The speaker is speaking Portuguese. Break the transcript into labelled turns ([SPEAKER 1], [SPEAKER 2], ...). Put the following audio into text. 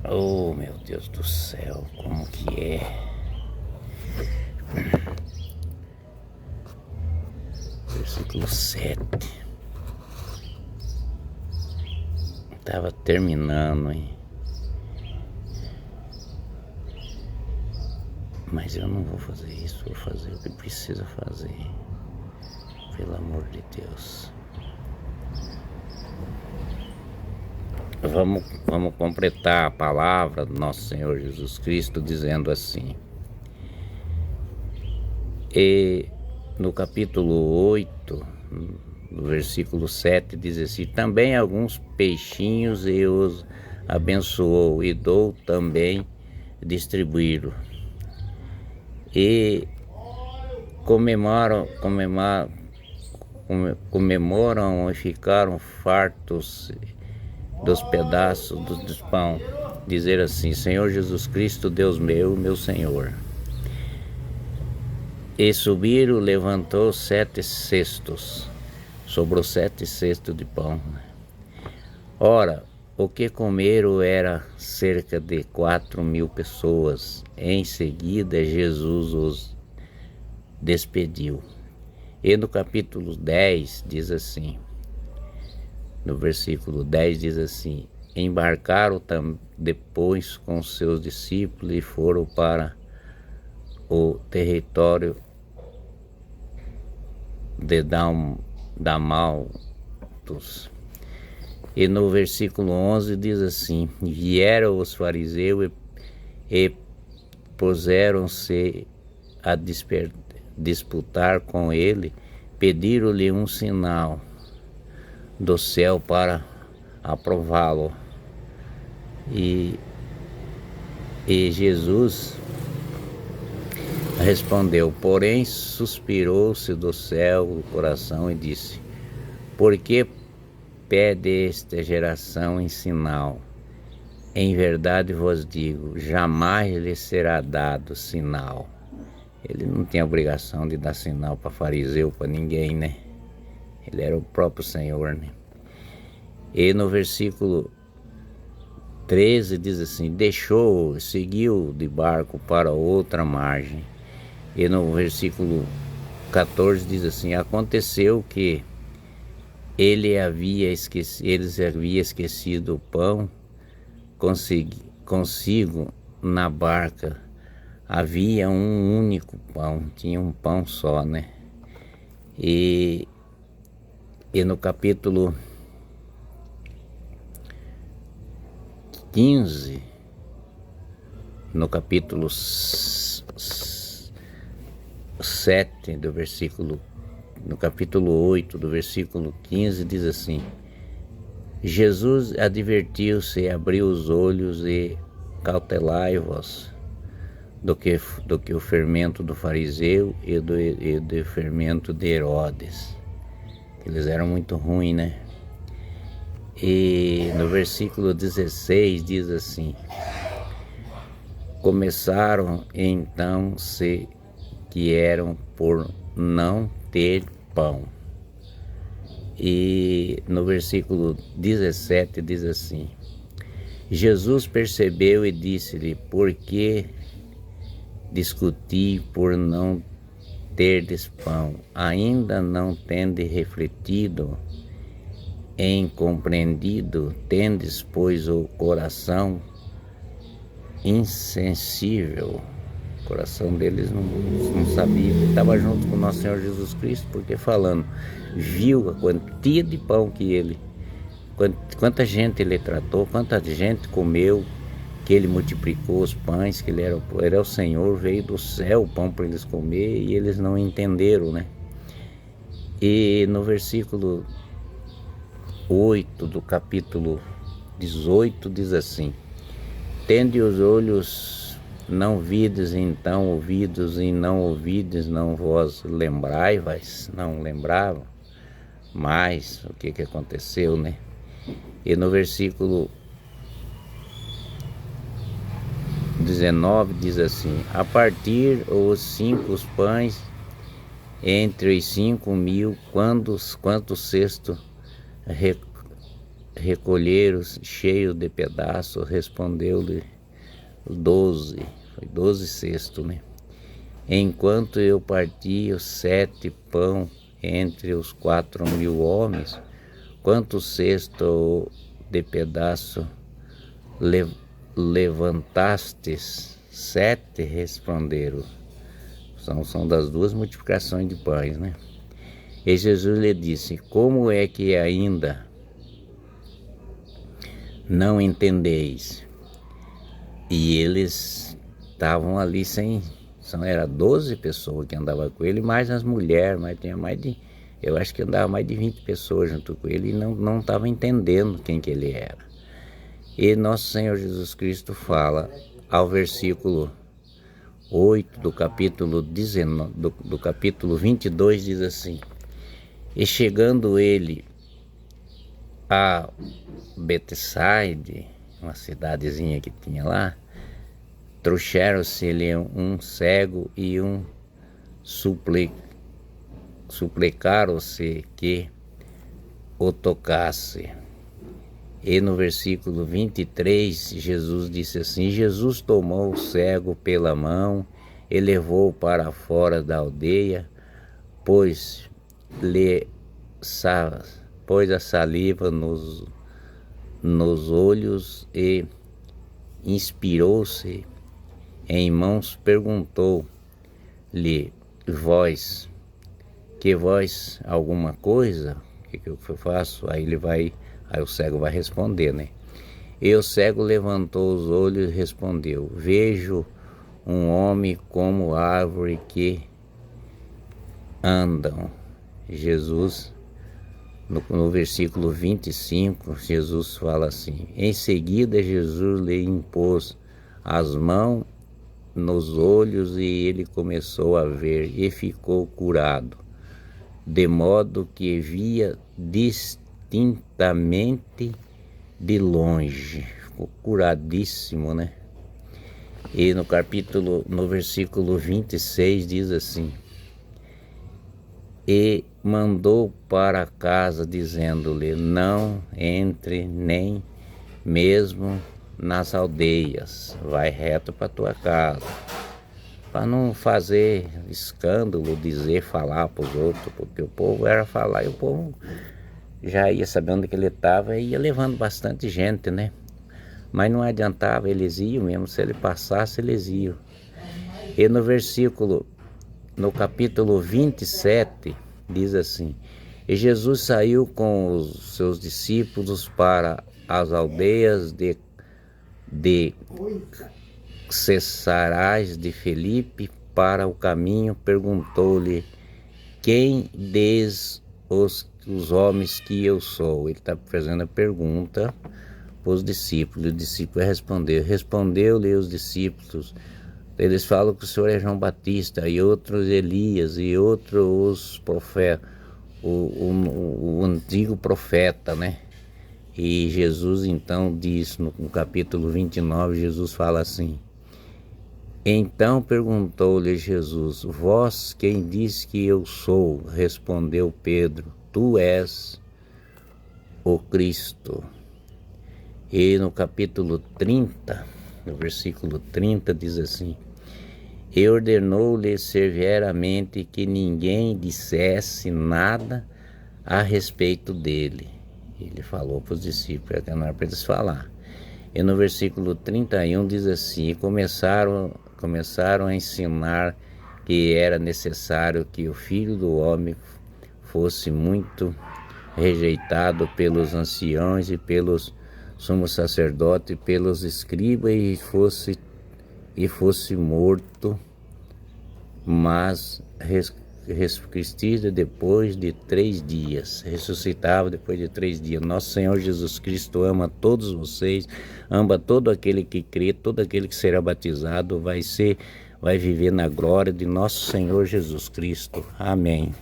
[SPEAKER 1] Oh, meu Deus do céu, como que é? Versículo 7. Tava terminando, hein? Mas eu não vou fazer isso, vou fazer o que precisa fazer. Pelo amor de Deus. Vamos completar a palavra do nosso Senhor Jesus Cristo dizendo assim. E no capítulo 8, no versículo 7, diz assim: também alguns peixinhos e os abençoou e dou também distribuíram. E comemoram e ficaram fartos dos pedaços dos pão. Dizer assim: Senhor Jesus Cristo, Deus meu Senhor. E subiram, levantou 7 cestos, sobrou 7 cestos de pão. Ora, o que comeram era cerca de 4.000 pessoas. Em seguida, Jesus os despediu. E no capítulo 10 diz assim, no versículo 10 diz assim: embarcaram depois com seus discípulos e foram para o território de Damaltos. E no versículo 11 diz assim: vieram os fariseus e puseram-se a disputar com ele, pediram-lhe um sinal do céu para aprová-lo. E Jesus respondeu, porém suspirou-se do céu o coração e disse: por que pede esta geração em sinal? Em verdade vos digo, jamais lhe será dado sinal. Ele não tinha obrigação de dar sinal para fariseu, para ninguém, né? Ele era o próprio Senhor, né? E no versículo 13 diz assim: deixou, seguiu de barco para outra margem. E no versículo 14 diz assim: aconteceu que eles haviam esquecido o pão consigo na barca. Havia um único pão, tinha um pão só, né? E no capítulo 15, no capítulo 7 do versículo, no capítulo 8 do versículo 15 diz assim: Jesus advertiu-se, abriu os olhos e cautelai-vos do que o fermento do fariseu e do fermento de Herodes. Eles eram muito ruins, né? E no versículo 16 diz assim: começaram então se que eram por não ter pão. E no versículo 17 diz assim: Jesus percebeu e disse-lhe: por que discuti por não terdes pão? Ainda não tendes refletido, em compreendido? Tendes, pois, o coração insensível. O coração deles não sabia que estava junto com o nosso Senhor Jesus Cristo, porque falando, viu a quantia de pão que ele, quanta gente ele tratou, quanta gente comeu, que ele multiplicou os pães, que ele era o Senhor, veio do céu o pão para eles comer, e eles não entenderam, né? E no versículo 8 do capítulo 18 diz assim: tende os olhos, não vides, então ouvidos, e não ouvides, não vos lembrai-vos, não lembravam. Mas o que aconteceu, né? E no versículo 19 diz assim: a partir os 5 pães entre os 5.000, quantos cestos recolheram cheio de pedaços, respondeu-lhe 12, foi 12 cestos, né? Enquanto eu parti os 7 pão entre os 4.000 homens, quantos cestos de pedaço levantastes? 7, responderam. São das 2 multiplicações de pães, né? E Jesus lhe disse: como é que ainda não entendeis? E eles estavam ali era 12 pessoas que andavam com ele, mais as mulheres, mas tinha eu acho que andava mais de 20 pessoas junto com ele, e não estavam entendendo quem que ele era. E nosso Senhor Jesus Cristo fala ao versículo 8 do capítulo 19, do capítulo 22, diz assim: e chegando ele a Betsaide, uma cidadezinha que tinha lá, trouxeram-se-lhe um cego e suplicaram-se que o tocasse. E no versículo 23, Jesus disse assim: Jesus tomou o cego pela mão e levou-o para fora da aldeia, pôs a saliva nos olhos e inspirou-se em mãos, perguntou-lhe: vós alguma coisa? O que eu faço? Aí o cego vai responder, né? E o cego levantou os olhos e respondeu: vejo um homem como árvore que andam. Jesus, no versículo 25, Jesus fala assim: em seguida Jesus lhe impôs as mãos nos olhos e ele começou a ver e ficou curado, de modo que via distintamente de longe. Ficou curadíssimo, né? E no versículo 26 diz assim: e mandou para casa, dizendo-lhe: não entre nem mesmo nas aldeias, vai reto para tua casa, para não fazer escândalo, falar para os outros, porque o povo era falar e o povo já ia sabendo onde que ele estava e ia levando bastante gente, né? Mas não adiantava, eles iam mesmo, se ele passasse, eles iam. E no capítulo 27, diz assim: e Jesus saiu com os seus discípulos para as aldeias de Cesarais de Filipe, para o caminho, perguntou-lhe: quem diz os homens que eu sou? Ele está fazendo a pergunta para os discípulos. O discípulo respondeu-lhe os discípulos: eles falam que o Senhor é João Batista, e outros Elias, e outros os profetas, o antigo profeta, né? E Jesus então diz, no capítulo 29, Jesus fala assim: então perguntou-lhe Jesus: vós quem diz que eu sou? Respondeu Pedro: tu és o Cristo. E no capítulo 30, no versículo 30, diz assim: e ordenou-lhe severamente que ninguém dissesse nada a respeito dele. Ele falou para os discípulos, que não era para eles falar. E no versículo 31 diz assim: e começaram a ensinar que era necessário que o Filho do Homem fosse muito rejeitado pelos anciãos e pelos sumos sacerdotes e pelos escribas, e fosse morto, mas ressuscitava depois de 3 dias. Ressuscitava depois de 3 dias. Nosso Senhor Jesus Cristo ama todos vocês, ama todo aquele que crê, todo aquele que será batizado vai viver na glória de nosso Senhor Jesus Cristo. Amém.